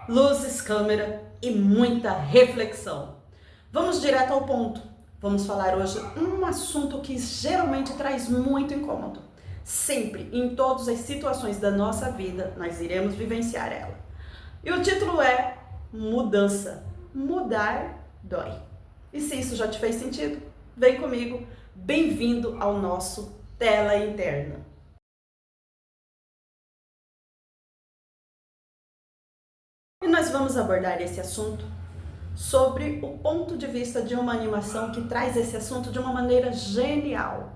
luzes, câmera e muita reflexão. Vamos direto ao ponto. Vamos falar hoje um assunto que geralmente traz muito incômodo. Sempre, em todas as situações da nossa vida, nós iremos vivenciar ela. E o título é Mudança. Mudar dói. E se isso já te fez sentido, vem comigo. Bem-vindo ao nosso Tela Interna. E nós vamos abordar esse assunto sobre o ponto de vista de uma animação que traz esse assunto de uma maneira genial.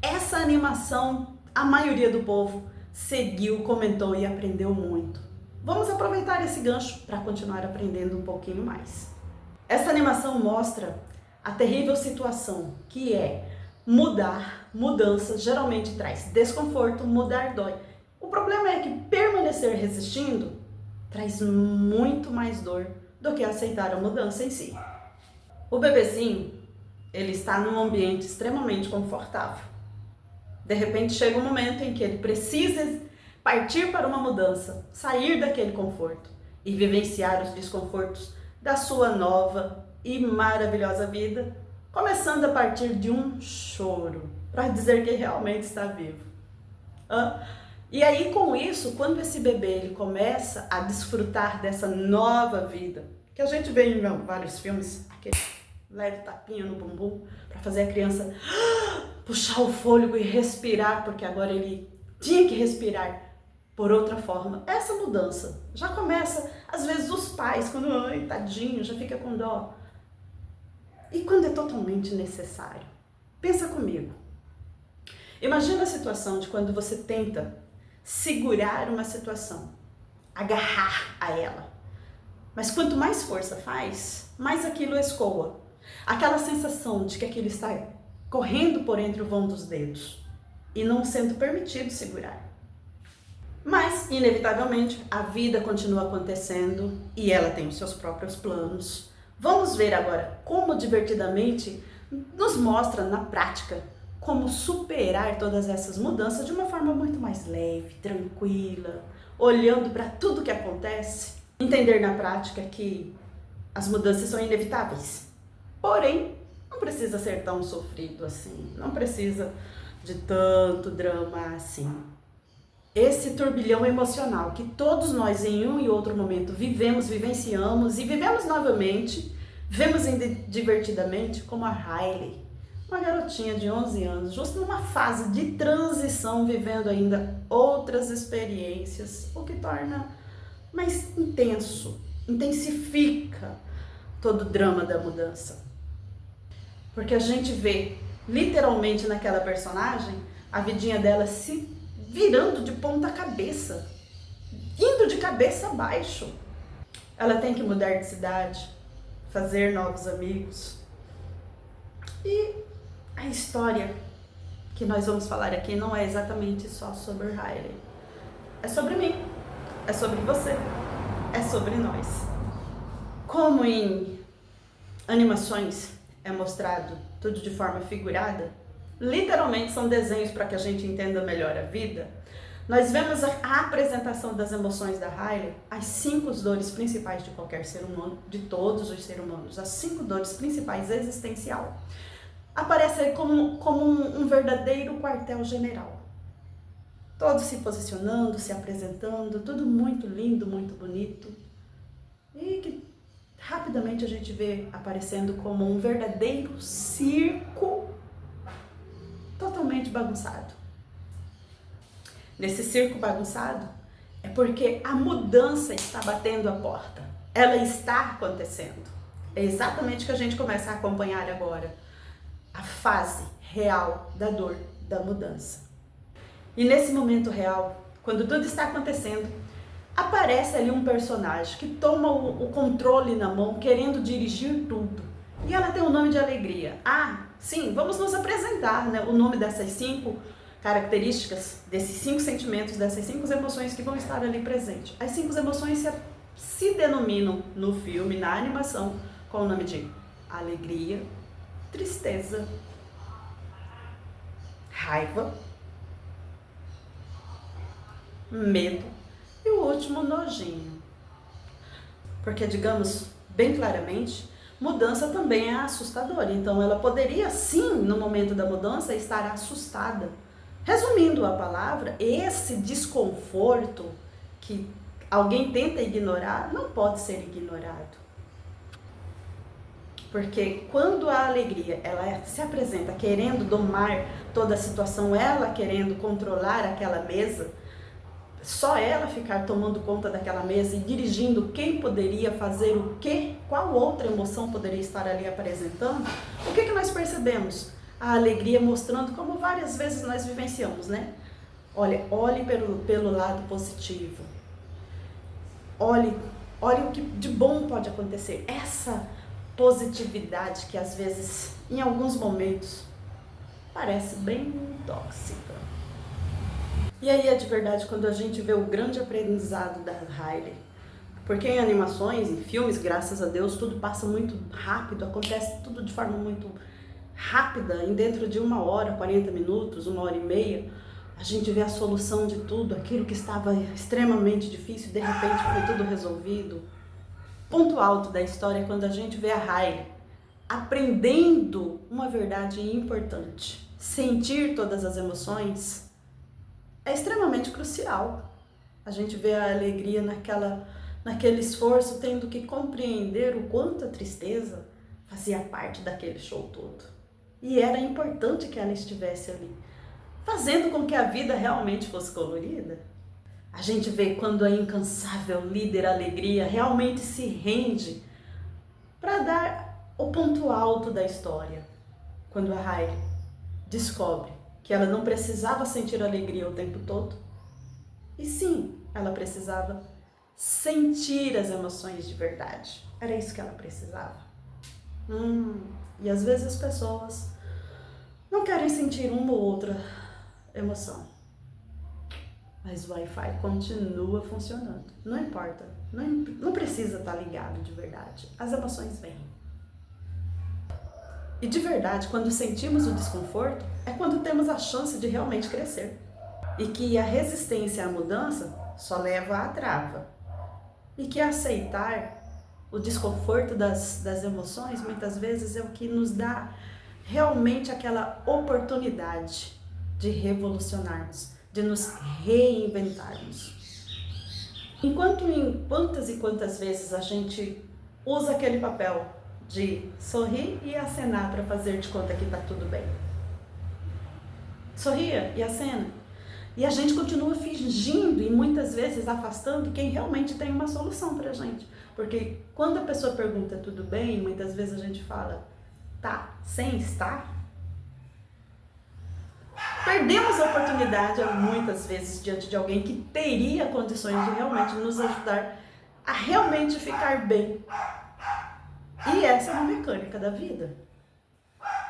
Essa animação, a maioria do povo seguiu, comentou e aprendeu muito. Vamos aproveitar esse gancho para continuar aprendendo um pouquinho mais. Essa animação mostra a terrível situação que é mudar, mudança geralmente traz desconforto, mudar dói. O problema é que permanecer resistindo traz muito mais dor do que aceitar a mudança em si. O bebezinho, ele está num ambiente extremamente confortável. De repente chega um momento em que ele precisa partir para uma mudança, sair daquele conforto e vivenciar os desconfortos da sua nova e maravilhosa vida, começando a partir de um choro, para dizer que realmente está vivo. E aí, com isso, quando esse bebê ele começa a desfrutar dessa nova vida, que a gente vê em vários filmes, aquele leve tapinha no bumbum, para fazer a criança puxar o fôlego e respirar, porque agora ele tinha que respirar por outra forma. Essa mudança já começa, às vezes, os pais, quando, ai, tadinho, já fica com dó. E quando é totalmente necessário? Pensa comigo. Imagina a situação de quando você tenta segurar uma situação, agarrar a ela. Mas quanto mais força faz, mais aquilo escoa. Aquela sensação de que aquilo está correndo por entre o vão dos dedos e não sendo permitido segurar. Mas, inevitavelmente, a vida continua acontecendo e ela tem os seus próprios planos. Vamos ver agora como divertidamente nos mostra na prática como superar todas essas mudanças de uma forma muito mais leve, tranquila, olhando para tudo que acontece, entender na prática que as mudanças são inevitáveis. Porém, não precisa ser tão sofrido assim, não precisa de tanto drama assim. Esse turbilhão emocional que todos nós em um e outro momento vivemos, vivenciamos e vivemos novamente, vemos divertidamente como a Riley, uma garotinha de 11 anos, justo numa fase de transição, vivendo ainda outras experiências, o que torna mais intenso, intensifica todo o drama da mudança. Porque a gente vê, literalmente naquela personagem, a vidinha dela se virando de ponta cabeça, indo de cabeça abaixo. Ela tem que mudar de cidade, fazer novos amigos. E a história que nós vamos falar aqui não é exatamente só sobre Riley. É sobre mim, é sobre você, é sobre nós. Como em animações é mostrado tudo de forma figurada, literalmente são desenhos para que a gente entenda melhor a vida, nós vemos a apresentação das emoções da Riley, as 5 dores principais de qualquer ser humano, de todos os seres humanos, as 5 dores principais existencial. Aparece aí como um verdadeiro quartel-general. Todos se posicionando, se apresentando, tudo muito lindo, muito bonito. E que rapidamente a gente vê aparecendo como um verdadeiro circo totalmente bagunçado. Nesse circo bagunçado é porque a mudança está batendo a porta. Ela está acontecendo. É exatamente o que a gente começa a acompanhar agora. A fase real da dor da mudança. E nesse momento real, quando tudo está acontecendo, aparece ali um personagem que toma o controle na mão, querendo dirigir tudo. E ela tem o nome de Alegria. Ah, sim, vamos nos apresentar, né? O nome dessas 5 características, desses 5 sentimentos, dessas 5 emoções que vão estar ali presentes. As 5 emoções se denominam no filme, na animação, com o nome de alegria, tristeza, raiva, medo e o último, nojinho. Porque, digamos bem claramente, mudança também é assustadora. Então, ela poderia sim, no momento da mudança, estar assustada. Resumindo a palavra, esse desconforto que alguém tenta ignorar não pode ser ignorado. Porque quando a alegria ela se apresenta querendo domar toda a situação, ela querendo controlar aquela mesa, só ela ficar tomando conta daquela mesa e dirigindo quem poderia fazer o quê, qual outra emoção poderia estar ali apresentando, o que nós percebemos? A alegria mostrando como várias vezes nós vivenciamos, né? Olhe pelo lado positivo. Olhe o que de bom pode acontecer. Essa positividade que às vezes, em alguns momentos, parece bem tóxica. E aí é de verdade quando a gente vê o grande aprendizado da Riley. Porque em animações, em filmes, graças a Deus, tudo passa muito rápido, acontece tudo de forma muito rápida, em dentro de 1 hora, 40 minutos, 1 hora e meia, a gente vê a solução de tudo, aquilo que estava extremamente difícil, de repente foi tudo resolvido. Ponto alto da história é quando a gente vê a Riley aprendendo uma verdade importante. Sentir todas as emoções é extremamente crucial. A gente vê a alegria naquele esforço, tendo que compreender o quanto a tristeza fazia parte daquele show todo. E era importante que ela estivesse ali, fazendo com que a vida realmente fosse colorida. A gente vê quando a incansável líder Alegria realmente se rende para dar o ponto alto da história. Quando a Riley descobre que ela não precisava sentir alegria o tempo todo. E sim, ela precisava sentir as emoções de verdade. Era isso que ela precisava. E às vezes as pessoas não querem sentir uma ou outra emoção. Mas o Wi-Fi continua funcionando. Não importa. Não precisa estar ligado de verdade. As emoções vêm. E de verdade, quando sentimos o desconforto, é quando temos a chance de realmente crescer. E que a resistência à mudança só leva à trava. E que aceitar o desconforto das emoções, muitas vezes, é o que nos dá realmente aquela oportunidade de revolucionarmos, de nos reinventarmos. Enquanto em quantas e quantas vezes a gente usa aquele papel de sorrir e acenar para fazer de conta que está tudo bem. Sorria e acena. E a gente continua fingindo e muitas vezes afastando quem realmente tem uma solução para a gente. Porque quando a pessoa pergunta tudo bem, muitas vezes a gente fala, tá, sem estar. Perdemos a oportunidade muitas vezes diante de alguém que teria condições de realmente nos ajudar a realmente ficar bem. E essa é uma mecânica da vida.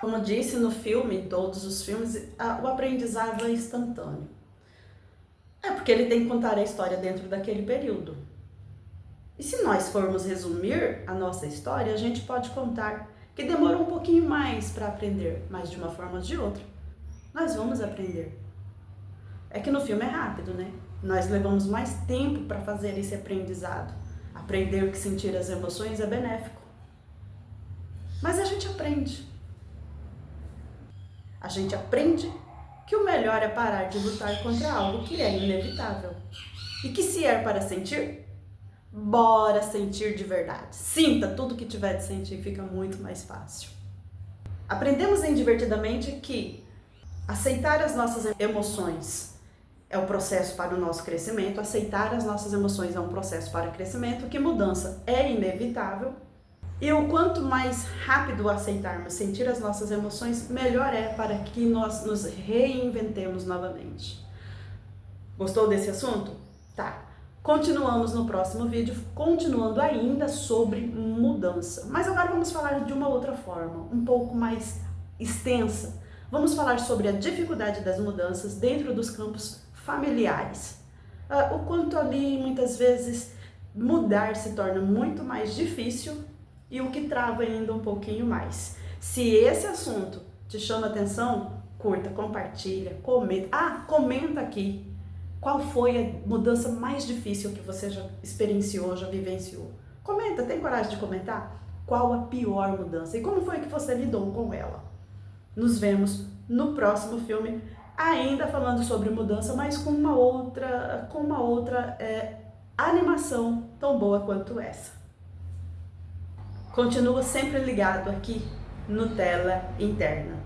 Como disse no filme, em todos os filmes, o aprendizado é instantâneo. É porque ele tem que contar a história dentro daquele período. E se nós formos resumir a nossa história, a gente pode contar que demorou um pouquinho mais para aprender, mas de uma forma ou de outra, nós vamos aprender. É que no filme é rápido, né? Nós levamos mais tempo para fazer esse aprendizado. Aprender que sentir as emoções é benéfico. Mas a gente aprende. A gente aprende que o melhor é parar de lutar contra algo que é inevitável. E que se é para sentir, bora sentir de verdade. Sinta tudo que tiver de sentir, fica muito mais fácil. Aprendemos em Divertidamente que aceitar as nossas emoções é o processo para o nosso crescimento, aceitar as nossas emoções é um processo para o crescimento, que mudança é inevitável. E o quanto mais rápido aceitarmos sentir as nossas emoções, melhor é para que nós nos reinventemos novamente. Gostou desse assunto? Tá. Continuamos no próximo vídeo, continuando ainda sobre mudança. Mas agora vamos falar de uma outra forma, um pouco mais extensa. Vamos falar sobre a dificuldade das mudanças dentro dos campos familiares. O quanto ali, muitas vezes, mudar se torna muito mais difícil e o que trava ainda um pouquinho mais. Se esse assunto te chama atenção, curta, compartilha, comenta. Comenta aqui qual foi a mudança mais difícil que você já experienciou, já vivenciou. Comenta, tem coragem de comentar? Qual a pior mudança e como foi que você lidou com ela? Nos vemos no próximo filme, ainda falando sobre mudança, mas com uma outra animação tão boa quanto essa. Continua sempre ligado aqui no Tela Interna.